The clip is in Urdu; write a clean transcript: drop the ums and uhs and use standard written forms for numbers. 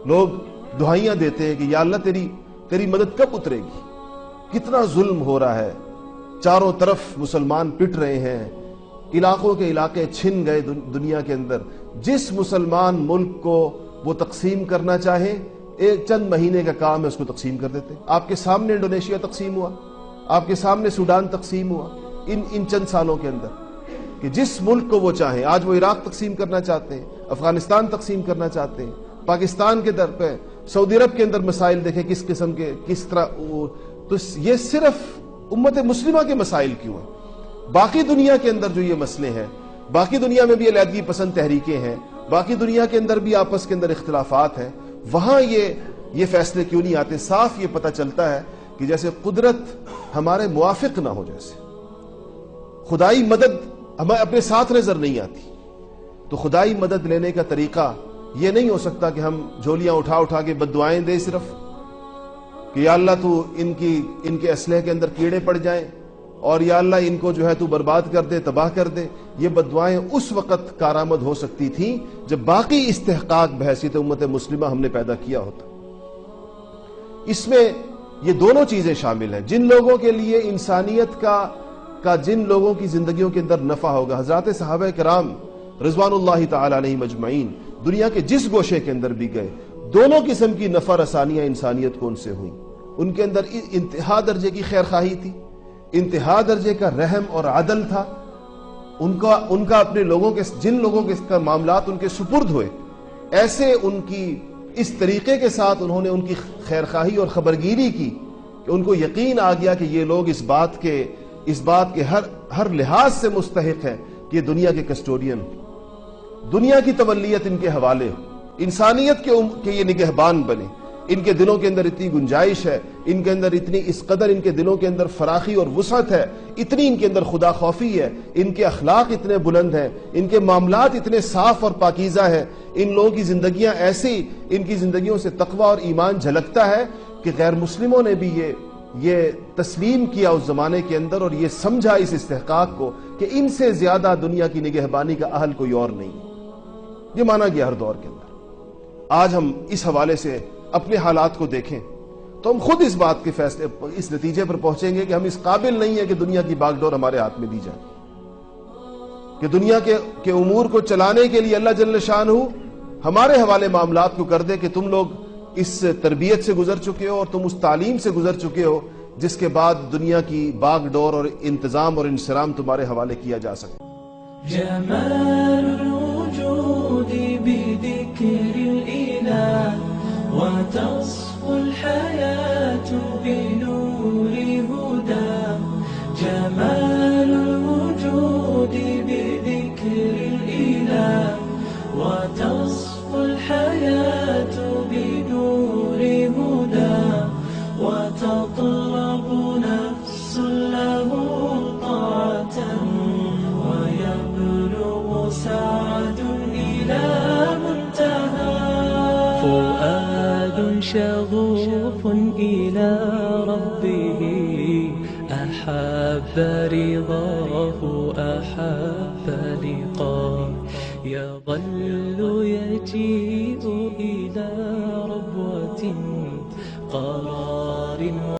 لوگ دعائیاں دیتے ہیں کہ یا اللہ تیری مدد کب اترے گی. کتنا ظلم ہو رہا ہے، چاروں طرف مسلمان پٹ رہے ہیں، علاقوں کے علاقے چھن گئے دنیا کے اندر. جس مسلمان ملک کو وہ تقسیم کرنا چاہے، ایک چند مہینے کا کام ہے، اس کو تقسیم کر دیتے. آپ کے سامنے انڈونیشیا تقسیم ہوا، آپ کے سامنے سوڈان تقسیم ہوا ان چند سالوں کے اندر، کہ جس ملک کو وہ چاہیں. آج وہ عراق تقسیم کرنا چاہتے ہیں، افغانستان تقسیم کرنا چاہتے ہیں، پاکستان کے در پہ سعودی عرب کے اندر مسائل دیکھیں کس قسم کے، کس طرح. تو یہ صرف امت مسلمہ کے مسائل کیوں ہیں؟ باقی دنیا کے اندر جو یہ مسئلے ہیں، باقی دنیا میں بھی علیحدگی پسند تحریکیں ہیں، باقی دنیا کے اندر بھی آپس کے اندر اختلافات ہیں، وہاں یہ فیصلے کیوں نہیں آتے؟ صاف یہ پتہ چلتا ہے کہ جیسے قدرت ہمارے موافق نہ ہو، جیسے خدائی مدد ہمیں اپنے ساتھ نظر نہیں آتی. تو خدائی مدد لینے کا طریقہ یہ نہیں ہو سکتا کہ ہم جھولیاں اٹھا کے بد دعائیں دیں صرف کہ یا اللہ تو ان کے اسلحے کے اندر کیڑے پڑ جائیں، اور یا اللہ ان کو جو ہے تو برباد کر دے، تباہ کر دے. یہ بد دعائیں اس وقت کارآمد ہو سکتی تھیں جب باقی استحقاق بحیثیت امت مسلمہ ہم نے پیدا کیا ہوتا. اس میں یہ دونوں چیزیں شامل ہیں. جن لوگوں کے لیے انسانیت کا جن لوگوں کی زندگیوں کے اندر نفع ہوگا، حضرات صحابہ کرام رضوان اللہ تعالی علیہم اجمعین دنیا کے جس گوشے کے اندر بھی گئے، دونوں قسم کی نفع رسانیاں انسانیت کو ان سے ہوئیں. ان کے اندر انتہا درجے کی خیر خواہی تھی، انتہا درجے کا رحم اور عدل تھا. ان کا اپنے لوگوں کے، جن لوگوں کے معاملات ان کے سپرد ہوئے، ایسے ان کی اس طریقے کے ساتھ انہوں نے ان کی خیر خواہی اور خبرگیری کی کہ ان کو یقین آ گیا کہ یہ لوگ اس بات کے ہر لحاظ سے مستحق ہیں کہ یہ دنیا کے کسٹوڈین، دنیا کی تولیت ان کے حوالے ہو، انسانیت کے یہ نگہبان بنے. ان کے دلوں کے اندر اتنی گنجائش ہے، ان کے اندر اتنی، اس قدر ان کے دلوں کے اندر فراخی اور وسعت ہے، اتنی ان کے اندر خدا خوفی ہے، ان کے اخلاق اتنے بلند ہیں، ان کے معاملات اتنے صاف اور پاکیزہ ہیں. ان لوگوں کی زندگیاں ایسی، ان کی زندگیوں سے تقوی اور ایمان جھلکتا ہے کہ غیر مسلموں نے بھی یہ تسلیم کیا اس زمانے کے اندر، اور یہ سمجھا اس استحقاق کو کہ ان سے زیادہ دنیا کی نگہبانی کا اہل کوئی اور نہیں. یہ مانا گیا ہر دور کے اندر. آج ہم اس حوالے سے اپنے حالات کو دیکھیں تو ہم خود اس بات کے فیصلے، اس نتیجے پر پہنچیں گے کہ ہم اس قابل نہیں ہیں کہ دنیا کی باغ ڈور ہمارے ہاتھ میں دی جائے، کہ دنیا کے امور کو چلانے کے لیے اللہ جل شانہ ہمارے حوالے معاملات کو کر دے کہ تم لوگ اس تربیت سے گزر چکے ہو اور تم اس تعلیم سے گزر چکے ہو جس کے بعد دنیا کی باغ ڈور اور انتظام اور انصرام تمہارے حوالے کیا جا سکے. جمال الوجود بذكر الإله وتصفو الحياة بنور هدى. جمال الوجود بذكر الإله وتصفو الحياة بنور هدى. وتطلب نفس له طاعة ويبلغ سعد إلى منتهى. فؤاد شغوف إلى ربه أحب رضاه أحب لقاه. يظل يجيء إلى ربوة قرار